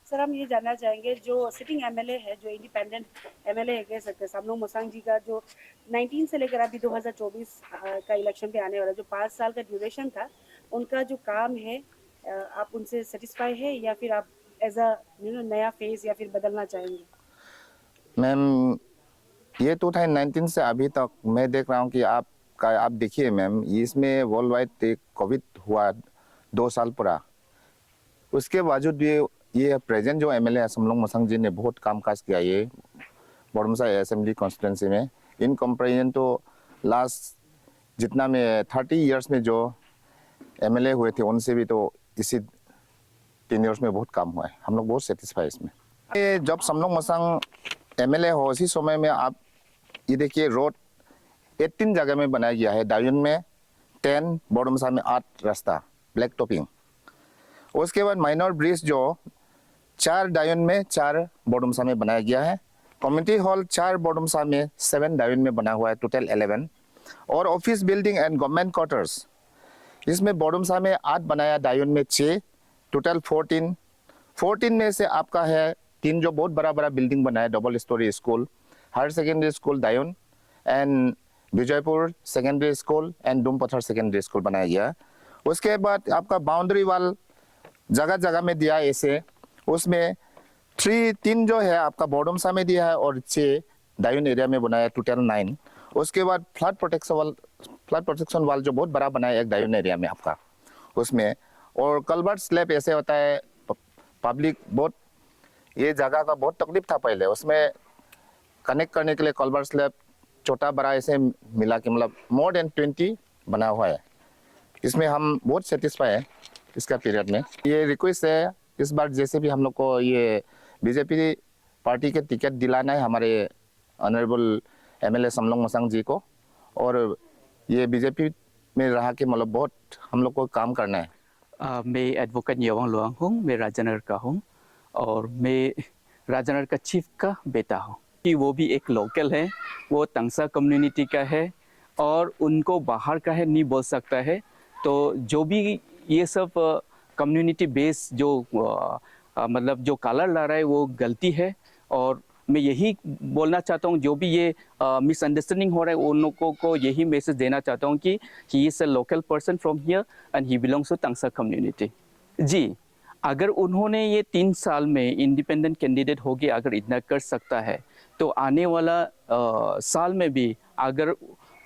सर हम ये जानना चाहेंगे जो सिटिंग एमएलए है, जो इंडिपेंडेंट एमएलए है कह सकते हैं सामलोंग मोसांग जी का, जो 19 से लेकर अभी 2024 का इलेक्शन पे आने वाला जो 5 साल का ड्यूरेशन था, उनका जो काम है आप उनसे सेटिस्फाई है या फिर आप एज अ नया फेस या फिर बदलना चाहेंगे? मैम ये 2019 से अभी तक मैं देख रहा हूँ कि आप देखिए मैम, इसमें वर्ल्ड वाइड एक कोविड हुआ 2 साल पूरा, उसके बावजूद भी ये प्रेजेंट जो एमएलए सामलोंग मोसांग जी ने बहुत काम काज किया ये बोडुमसा असेंबली कॉन्स्टिट्यूंसी में। इन कंपेरिजन तो लास्ट जितना में 30 इयर्स में जो एमएलए हुए थे उनसे भी तो इसी 3 इयर्स में बहुत काम हुआ है। हम लोग बहुत सेटिस्फाई इसमें। ये जब सामलोंग मोसांग एमएलए हो उसी समय में आप ये देखिए रोड 18 जगह में बनाया गया है। दायूं में 10, बोडुमसा में 8 रास्ता ब्लैक टॉपिंग। उसके बाद माइनर ब्रिज जो 4 दायूं में 4 बोडुमसा में बनाया गया है। कम्युनिटी हॉल 4 बोडुमसा में 7 दायूं में बना हुआ है, टोटल 11। और office building and government quarters इसमें बोडुमसा में 8 बनाया, दायूं में 6, टोटल 14 में से आपका है 3 जो बहुत बड़ा बड़ा बिल्डिंग बनाया, double storey school, higher secondary school Dayun and Vijaypur secondary school and Doompathar secondary school बनाया गया। उसके बाद आपका बाउंड्री वाल जगह जगह में दिया ऐसे, उसमें 3 जो है आपका बोडुमसा में दिया है और 6 दायूं एरिया में बनाया, टोटल 9। उसके बाद फ्लड प्रोटेक्शन वाल जो बहुत बड़ा बनाया एक दायूं एरिया में आपका उसमें। और कल्वर्ट स्लैब ऐसे होता है, पब्लिक बहुत ये जगह का बहुत तकलीफ था पहले, उसमें कनेक्ट करने के लिए कल्वर्ट स्लैब छोटा बड़ा ऐसे मिला के मतलब मोर देन 20 बना हुआ है। इसमें हम बहुत सेटिस्फाई है इसका पीरियड में। ये रिक्वेस्ट है इस बार जैसे भी हम लोग को ये बीजेपी पार्टी के टिकट दिलाना है हमारे ऑनरेबल एमएलए सामलोंग मोसांग जी को, और ये बीजेपी में रह के मतलब बहुत हम लोग को काम करना है। मैं एडवोकेट येवांग लुआंग हूँ, मैं राजनगर का हूँ और मैं राजनगर का चीफ का बेटा हूँ। कि वो भी एक लोकल है, वो तांगसा कम्युनिटी का है और उनको बाहर का है नहीं बोल सकता है। तो जो भी ये सब कम्युनिटी बेस जो मतलब जो कलर ला रहा है वो गलती है। और मैं यही बोलना चाहता हूँ, जो भी ये मिसअंडरस्टैंडिंग हो रहा है उन लोगों को यही मैसेज देना चाहता हूँ कि he is a local person from here and he belongs to Tangsa community. जी, अगर उन्होंने ये 3 साल में इंडिपेंडेंट कैंडिडेट हो गया अगर इतना कर सकता है तो आने वाला साल में भी अगर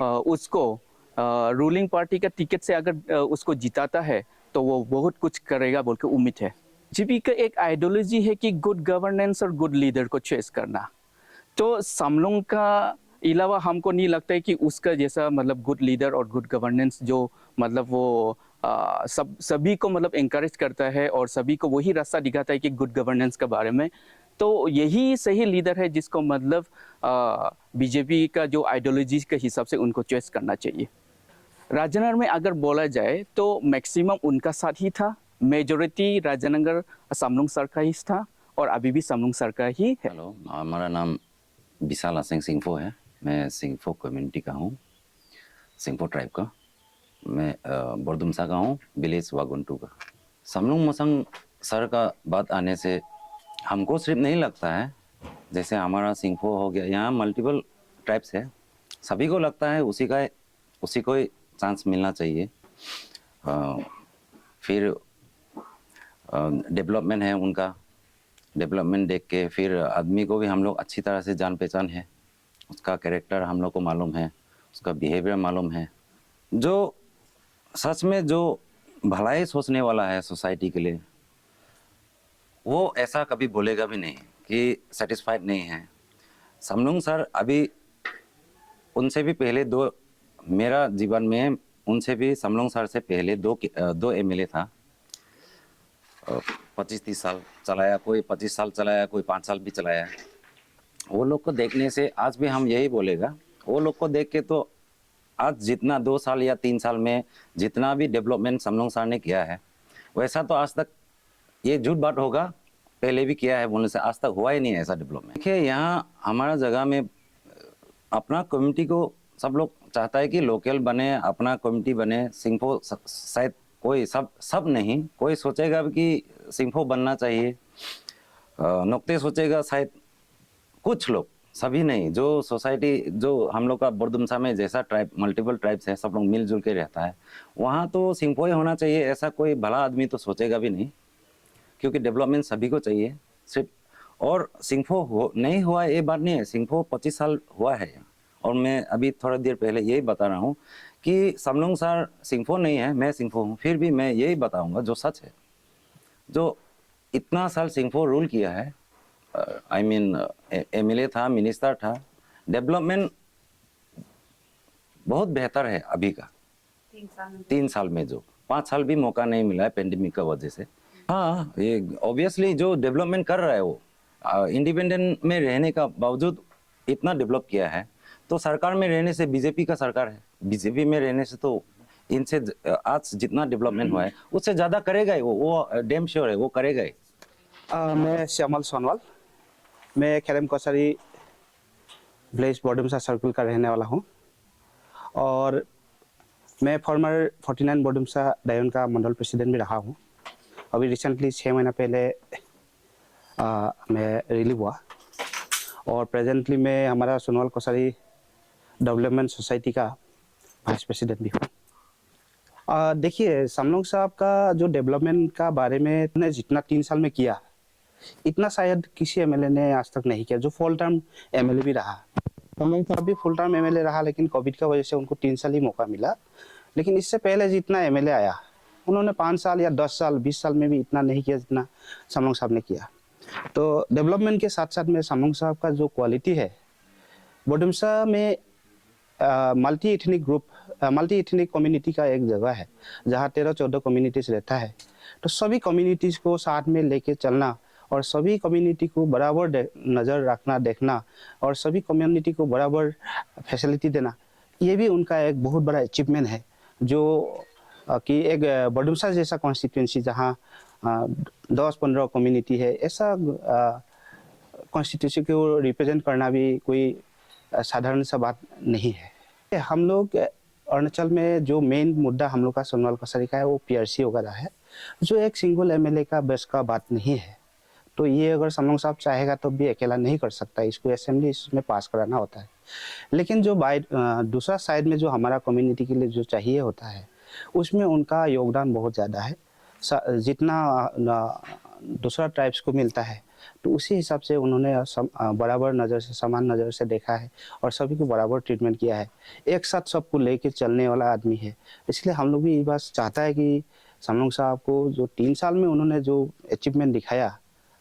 उसको रूलिंग पार्टी का टिकट से अगर उसको जिताता है तो वो बहुत कुछ करेगा बोल के उम्मीद है। जीपी का एक आइडियोलॉजी है कि गुड गवर्नेंस और गुड लीडर को चॉइस करना। तो सामलोंग का अलावा हमको नहीं लगता है कि उसका जैसा मतलब गुड लीडर और गुड गवर्नेंस जो मतलब वो सभी को मतलब encourage करता है और सभी को वही रास्ता दिखाता है कि गुड गवर्नेंस के बारे में, तो यही सही लीडर है जिसको मतलब बीजेपी का जो आइडियोलॉजी के हिसाब से उनको चॉइस करना चाहिए। राजनगर में अगर बोला जाए तो मैक्सिमम उनका साथ ही था, मेजोरिटी राजनगर समलुंग सर का ही था और अभी भी समलुंग सर का ही है। हेलो, हमारा नाम विशाल सिंह सिंगफो है। मैं सिंगफो कम्युनिटी का हूँ, सिंगफो ट्राइब का। मैं बोरदुमसा का हूँ, विलेज वागुंटू का। समलुंग मोसंग सर का बात आने से हमको सिर्फ नहीं लगता है, जैसे हमारा सिंगफो हो गया, यहाँ मल्टीपल ट्राइब्स है, सभी को लगता है उसी को ही चांस मिलना चाहिए। फिर डेवलपमेंट है उनका, डेवलपमेंट देख के फिर आदमी को भी हम लोग अच्छी तरह से जान पहचान है, उसका कैरेक्टर हम लोग को मालूम है, उसका बिहेवियर मालूम है। जो सच में जो भलाई सोचने वाला है सोसाइटी के लिए, वो ऐसा कभी बोलेगा भी नहीं कि सेटिस्फाइड नहीं है। समलुंग सर अभी उनसे भी पहले मेरा जीवन में उनसे भी समलुंग सर से पहले दो एमएलए था। 25-30 साल चलाया, कोई 25 साल चलाया, कोई 5 साल भी चलाया। वो लोग को देखने से आज भी हम यही बोलेगा, वो लोग को देख के तो आज जितना 2 साल या 3 साल में जितना भी डेवलपमेंट समलुंग सर ने किया है, वैसा तो आज तक, ये झूठ बात होगा, पहले भी किया है बोलने से आज तक हुआ ही नहीं है ऐसा डेवलपमेंट। देखिए यहाँ हमारा जगह में अपना कम्युनिटी को सब लोग चाहता है कि लोकल बने, अपना कम्युनिटी बने। सिंगफो शायद कोई सब नहीं, कोई सोचेगा कि सिंगफो बनना चाहिए, नुक्ते सोचेगा शायद कुछ लोग, सभी नहीं। जो सोसाइटी जो हम लोग का बोरदुमसा में जैसा ट्राइब, मल्टीपल ट्राइब्स है, सब लोग मिलजुल के रहता है, वहाँ तो सिंगफो ही होना चाहिए, ऐसा कोई भला आदमी तो सोचेगा भी नहीं, क्योंकि डेवलपमेंट सभी को चाहिए सिर्फ। और सिंगफो नहीं हुआ ये बात नहीं है, सिंगफो 25 साल हुआ है। और मैं अभी थोड़ा देर पहले यही बता रहा हूँ कि समलुंग सर सिंगफो नहीं है, मैं सिंगफो हूँ, फिर भी मैं यही बताऊँगा जो सच है। जो इतना साल सिंगफो रूल किया है, आई मीन एमएलए था, मिनिस्टर था, डेवलपमेंट बहुत बेहतर है अभी का। 3 साल में जो 5 साल भी मौका नहीं मिला है पेंडेमिक का वजह से। हाँ, ये ऑब्वियसली जो डेवलपमेंट कर रहा है वो इंडिपेंडेंट में रहने का बावजूद इतना डेवलप किया है, तो सरकार में रहने से, बीजेपी का सरकार है, बीजेपी में रहने से तो इनसे आज जितना डेवलपमेंट हुआ है उससे ज़्यादा करेगा ही वो डेम श्योर है, वो करेगा ही। मैं श्यामल सोनवाल, मैं खेरम कोसारी विलेज बोरदुमसा सर्कल का रहने वाला हूँ और मैं फॉर्मर 49 बोरदुमसा डायोन का मंडल प्रेसिडेंट भी रहा हूँ। अभी रिसेंटली 6 महीना पहले मैं रिलीव हुआ और प्रेजेंटली मैं हमारा सोनवाल कोसारी डेवलपमेंट सोसाइटी का वाइस प्रेसिडेंट भी हूँ। देखिए, समलुंग साहब का जो डेवलपमेंट का बारे में उन्होंने जितना 3 साल में किया, इतना शायद किसी एमएलए ने आज तक नहीं किया, जो फुल टर्म एमएलए भी रहा। समलुंग साहब भी फुल टर्म एमएलए रहा, लेकिन कोविड की वजह से उनको 3 साल ही मौका मिला। लेकिन इससे पहले जितना एमएलए आया, उन्होंने 5 साल या 10 साल 20 साल में भी इतना नहीं किया जितना समलुंग साहब ने किया। तो डेवलपमेंट के साथ साथ में समलुंग साहब का जो क्वालिटी है, बोरदुमसा में multi ethnic group, multi ethnic community का एक जगह है जहाँ 13-14 कम्युनिटीज रहता है। तो सभी कम्युनिटीज को साथ में लेके चलना और सभी कम्युनिटी को बराबर नज़र रखना, देखना और सभी कम्युनिटी को बराबर फैसिलिटी देना, ये भी उनका एक बहुत बड़ा अचीवमेंट है। जो कि एक बोरदुमसा जैसा कॉन्स्टिट्यूंसी जहाँ 10-15 कम्युनिटी है, ऐसा कॉन्स्टिट्यूंसी को रिप्रेजेंट करना भी कोई साधारण सा बात नहीं है। हम लोग अरुणाचल में जो मेन मुद्दा हम लोग का सोनवाल कोसारी का है वो पीआरसी वगैरह है, जो एक सिंगल एमएलए का बस का बात नहीं है। तो ये अगर समलुंग साहब चाहेगा तो भी अकेला नहीं कर सकता, इसको असेंबली इसमें पास कराना होता है। लेकिन जो दूसरा साइड में जो हमारा कम्युनिटी के लिए जो चाहिए होता है, उसमें उनका योगदान बहुत ज़्यादा है। जितना दूसरा ट्राइब्स को मिलता है, तो उसी हिसाब से उन्होंने बराबर नज़र से, समान नज़र से देखा है और सभी को बराबर ट्रीटमेंट किया है। एक साथ सबको लेके चलने वाला आदमी है। इसलिए हम लोग भी ये बात चाहता है कि समलुंग साहब को जो 3 साल में उन्होंने जो अचीवमेंट दिखाया,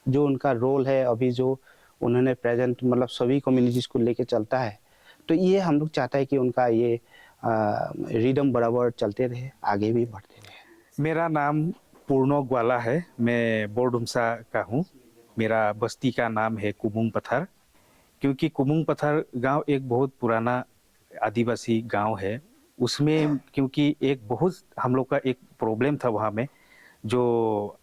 जो उनका रोल है अभी, जो उन्होंने प्रेजेंट मतलब सभी कम्युनिटीज़ को लेके चलता है, तो ये हम लोग चाहता है कि उनका ये रिदम बराबर चलते रहे, आगे भी बढ़ते रहे। मेरा नाम पूर्णो ग्वाला है, मैं बोरडुमसा का हूँ। मेरा बस्ती का नाम है कुमुंग पत्थर, क्योंकि कुमुंग पत्थर गांव एक बहुत पुराना आदिवासी गांव है। उसमें क्योंकि एक बहुत हम लोग का एक प्रॉब्लम था वहाँ में, जो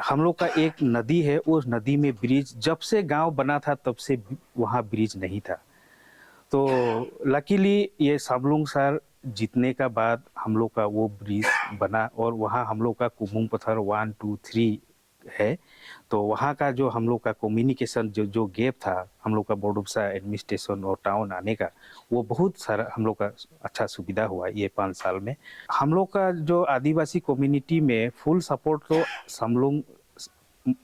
हम लोग का एक नदी है, उस नदी में ब्रिज जब से गांव बना था तब से वहाँ ब्रिज नहीं था। तो लकीली ये सामलुंग सर जीतने का बाद हम लोग का वो ब्रिज बना और वहाँ हम लोग का कुमुंग पत्थर 1, 2, 3 है। तो वहाँ का जो हम लोग का कम्युनिकेशन जो गैप था हम लोग का बोरडुमसा एडमिनिस्ट्रेशन और टाउन आने का, वो बहुत सारा हम लोग का अच्छा सुविधा हुआ ये 5 साल में। हम लोग का जो आदिवासी कम्युनिटी में फुल सपोर्ट तो सामलुंग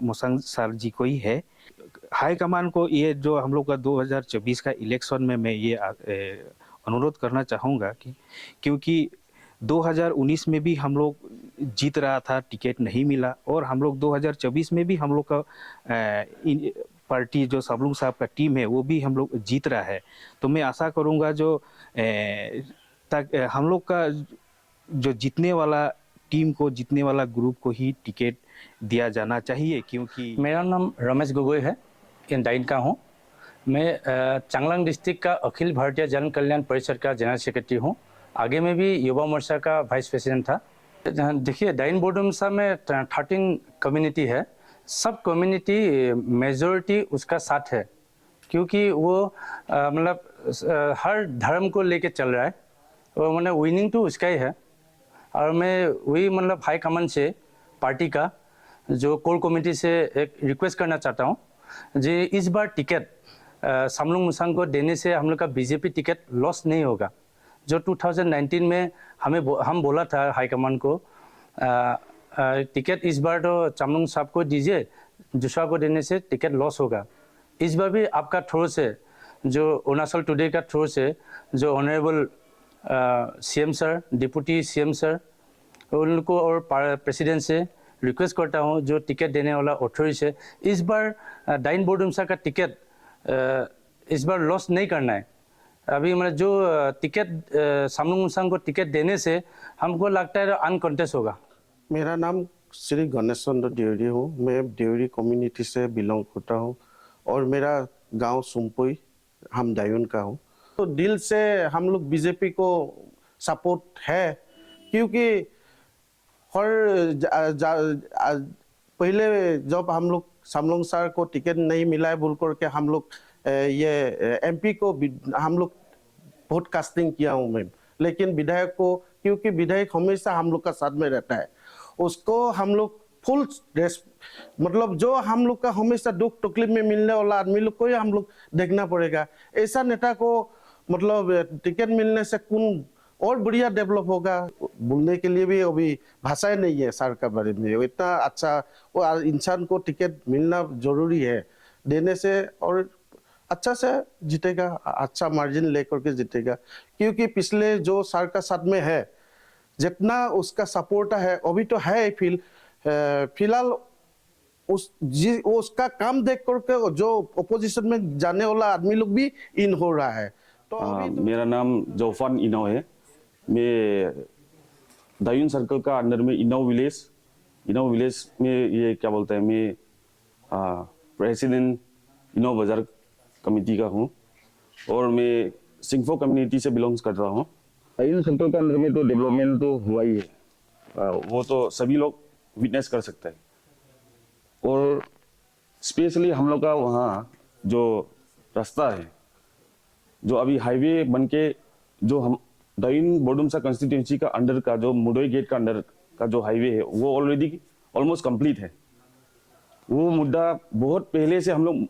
मोसांग सर जी को ही है। हाई कमान को ये जो हम लोग का 2024 का इलेक्शन में मैं ये अनुरोध करना चाहूँगा कि क्योंकि 2019 में भी हम लोग जीत रहा था, टिकट नहीं मिला, और हम लोग 2024 में भी हम लोग का पार्टी जो सामलुंग साहब का टीम है वो भी हम लोग जीत रहा है। तो मैं आशा करूँगा जो हम लोग का जो जीतने वाला टीम को, जीतने वाला ग्रुप को ही टिकट दिया जाना चाहिए। क्योंकि मेरा नाम रमेश गोगोई है, डाइन का हूँ। मैं चांगलांग डिस्ट्रिक्ट का अखिल भारतीय जन कल्याण परिषद का जनरल सेक्रेटरी हूँ। आगे में भी युवा मोर्चा का वाइस प्रेसिडेंट था। देखिए, डाइन बोरडुमसा में 13 कम्युनिटी है। सब कम्युनिटी मेजॉरिटी उसका साथ है, क्योंकि वो मतलब हर धर्म को लेके चल रहा है और मतलब विनिंग तो उसका ही है। और मैं वही मतलब हाई कमान से पार्टी का जो कोर कमेटी से एक रिक्वेस्ट करना चाहता हूँ जी, इस बार टिकट सामलुंग मोसांग को देने से हम लोग का बीजेपी टिकट लॉस नहीं होगा। जो 2019 में हम बोला था हाईकमान को टिकट इस बार तो चामलुंग साहब को दीजिए, दूसरा को देने से टिकट लॉस होगा। इस बार भी आपका थ्रू से, जो अरुणाचल टुडे का थ्रू से, जो honourable CM sir, deputy CM sir, उनको और प्रेसिडेंट से रिक्वेस्ट करता हूँ जो टिकट देने वाला अथॉरिटी से, इस बार डाइन बोरडुमसा का टिकट इस बार लॉस नहीं करना है। अभी मतलब जो टिकट सामलुंग मोसांग को टिकट देने से हमको लगता है अनकॉन्टेस्ट होगा। मेरा नाम श्री गणेश चंद्र देवरी हूँ। मैं देवरी कम्युनिटी से बिलोंग करता हूँ और मेरा गांव सुमपुई, हम दायून का हूँ। तो दिल से हम लोग बीजेपी को सपोर्ट है, क्योंकि पहले जब हम लोग सामलुंग सर को टिकट नहीं मिला है बोल करके हम लोग ये एमपी को हम लोग वोट कास्टिंग किया हूँ मैं, लेकिन विधायक को, क्योंकि विधायक हमेशा हम लोग का साथ में रहता है, उसको हम लोग फुल मतलब जो हम लोग का हमेशा दुख तकलीफ में मिलने वाला आदमी लोग को ही हम लोग देखना पड़ेगा। ऐसा नेता को मतलब टिकट मिलने से कौन और बढ़िया डेवलप होगा, बोलने के लिए भी अभी भाषाएं नहीं है सर का बारे में। इतना अच्छा वो इंसान को टिकट मिलना जरूरी है देने से, और अच्छा से जीतेगा, अच्छा मार्जिन लेकर के जीतेगा। क्योंकि पिछले जो सर का साथ में है, जितना उसका सपोर्ट है अभी तो है फिलहाल उसका काम देख करके जो ओपोजिशन में जाने वाला आदमी लोग भी इन हो रहा है। तो मेरा नाम जोफान इनाव है। मैं दायून सर्कल का अंडर में इनाव विलेज में ये क्या बोलते हैं, मैं प्रेसिडेंट इनाव बाजार कमेटी का हूँ और मैं सिंगफो कम्युनिटी से बिलोंग्स कर रहा हूँ। दायून सर्कल का अंदर में तो डेवलपमेंट तो हुआ ही है, वो तो सभी लोग विटनेस कर सकते हैं। और स्पेशली हम लोग का वहाँ जो रास्ता है, जो अभी हाईवे बनके जो हम दायून बोरडुमसा कंस्टिट्यूंसी का अंडर का जो मुडोई गेट का अंडर का जो हाईवे है वो ऑलरेडी ऑलमोस्ट कंप्लीट है। वो मुद्दा बहुत पहले से हम लोग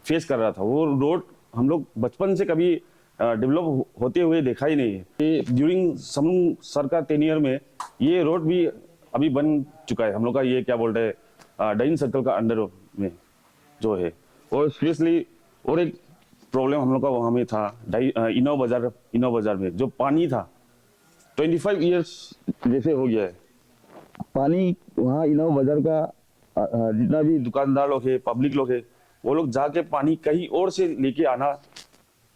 फेस कर रहा था। वो रोड हम लोग बचपन से कभी डेवलप होते हुए देखा ही नहीं है। ड्यूरिंग सामलुंग सर का टेन्योर में ये रोड भी अभी बन चुका है हम लोग का, ये क्या बोलते हैं डाइन सर्कल का अंडर में जो है। और स्पेशली और एक प्रॉब्लम हम लोग का वहाँ में था इनाव बाजार में जो पानी था, 25 इयर्स जैसे हो गया है पानी वहाँ इनाव बाजार का। जितना भी दुकानदार लोग है, पब्लिक लोग है, वो लोग जाके पानी कहीं और से लेके आना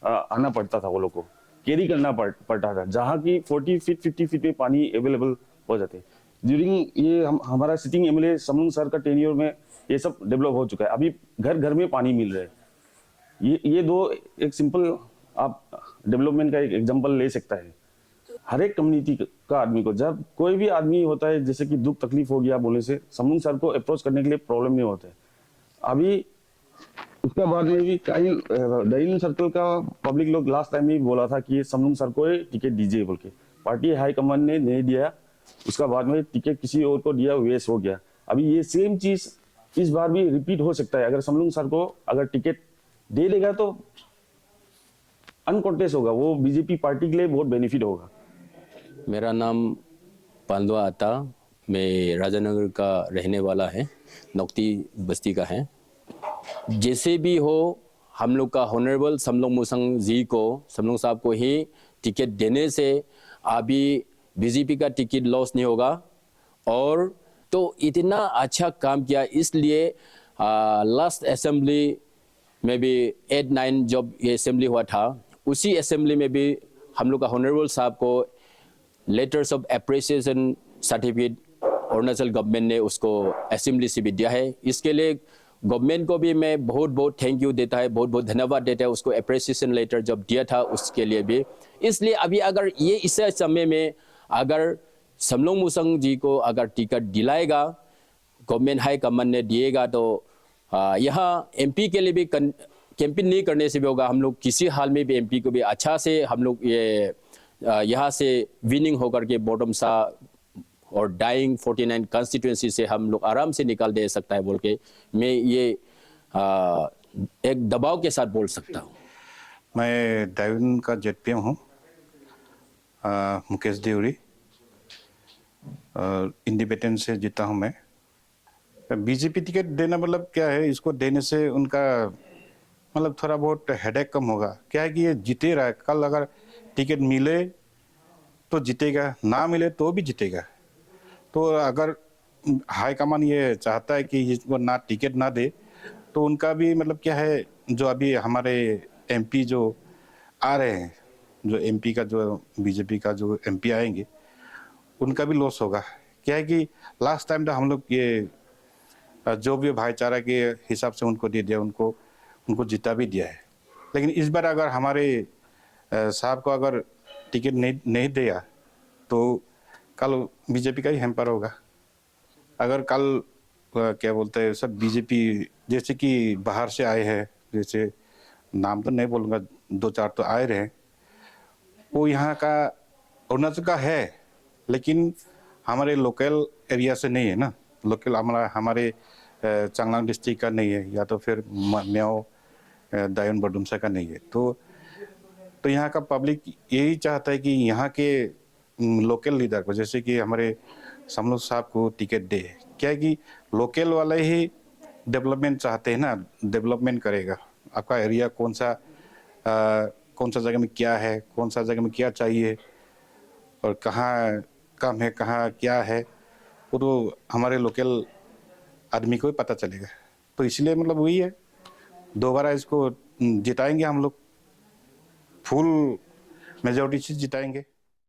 आना पड़ता था वो लोग को, कैरी करना पड़ता था, जहाँ की 40 फीट 50 फीट में पानी अवेलेबल हो जाते। ड्यूरिंग ये हमारा सिटिंग एमएलए समलुंग सर का टेन्योर में ये सब डेवलप हो चुका है। अभी घर घर में पानी मिल रहा है। ये दो एक सिंपल आप डेवलपमेंट का एक एग्जांपल ले सकता है। हर एक कम्युनिटी का आदमी को, जब कोई भी आदमी होता है जैसे कि दुख तकलीफ हो गया बोले से, समलुंग सर को अप्रोच करने के लिए प्रॉब्लम नहीं होता है। अभी उसके बाद में भी डाइन सर्कल का पब्लिक लोग लास्ट टाइम भी बोला था कि समलुंग सर को टिकट दीजिए बोल के, पार्टी हाई कमान ने नहीं दिया। उसका बाद में टिकट किसी और को दिया, वेस्ट हो गया। अभी ये सेम चीज इस बार भी रिपीट हो सकता है। अगर समलुंग सर को अगर टिकट दे देगा तो अनकॉन्टेस्ट होगा, वो बीजेपी पार्टी के लिए बहुत बेनिफिट होगा। मेरा नाम पांडवा आता, मैं राजानगर का रहने वाला है, नौकती बस्ती का है। जैसे भी हो, हम लोग का ऑनरेबल समलुंग मुसंग जी को, समलुंग साहब को ही टिकट देने से अभी बीजेपी का टिकट लॉस नहीं होगा। और तो इतना अच्छा काम किया, इसलिए लास्ट असेंबली में भी 8-9 जब ये असेंबली हुआ था, उसी असेंबली में भी हम लोग का ऑनरेबल साहब को letters of appreciation certificate Arunachal government ने उसको असेंबली से भी दिया है। इसके लिए गवर्नमेंट को भी मैं बहुत बहुत थैंक यू देता है, बहुत बहुत धन्यवाद देता है। उसको एप्रिसिएशन लेटर जब दिया था उसके लिए भी। इसलिए अभी अगर ये इस समय में अगर समलुंग मुसंग जी को अगर टिकट दिलाएगा, गवर्नमेंट हाई कमान ने दिएगा, तो यहाँ एमपी के लिए भी कैंपेन नहीं करने से भी होगा। हम लोग किसी हाल में भी एमपी को भी अच्छा से हम लोग ये यहाँ से विनिंग होकर के बॉटम सा और डाइंग 49 कॉन्स्टिट्यूएंसी से हम लोग आराम से निकाल दे सकता है बोल के मैं ये एक दबाव के साथ बोल सकता हूँ। मैं डाइन का जेडपीएम हूँ, मुकेश देवरी, इंडिपेंडेंट से जीता हूँ मैं। बीजेपी टिकट देना मतलब क्या है, इसको देने से उनका मतलब थोड़ा बहुत हेडेक कम होगा। क्या है कि ये जीते रहा है, कल अगर टिकट मिले तो जीतेगा, ना मिले तो भी जीतेगा। तो अगर हाई कमान ये चाहता है कि इसको ना टिकट ना दे, तो उनका भी मतलब क्या है, जो अभी हमारे एमपी जो आ रहे हैं, जो एमपी का जो बीजेपी का जो एमपी आएंगे, उनका भी लॉस होगा। क्या है कि लास्ट टाइम तो हम लोग ये जो भी भाईचारा के हिसाब से उनको दे दिया, उनको जीता भी दिया है। लेकिन इस बार अगर हमारे साहब को अगर टिकट नहीं दिया तो कल बीजेपी का ही हैम्पर होगा। अगर कल क्या बोलते हैं सब बीजेपी जैसे कि बाहर से आए हैं, जैसे नाम तो नहीं बोलूँगा, 2-4 तो आए रहे, वो यहाँ का अरुणाचल का है लेकिन हमारे लोकल एरिया से नहीं है ना। लोकल हमारे चांगलांग डिस्ट्रिक्ट का नहीं है, या तो फिर म्याओ दायन बडुमसा का नहीं है। तो यहाँ का पब्लिक यही चाहता है कि यहाँ के लोकल लीडर को, जैसे कि हमारे समलुंग साहब को टिकट दे। क्या है कि लोकल वाले ही डेवलपमेंट चाहते हैं ना, डेवलपमेंट करेगा। आपका एरिया कौन सा जगह में क्या है, कौन सा जगह में क्या चाहिए और कहाँ कम है, कहाँ क्या है, वो तो हमारे लोकल आदमी को ही पता चलेगा। तो इसलिए मतलब वही है, दोबारा इसको जिताएंगे हम लोग, फुल मेजॉरिटी से जिताएंगे।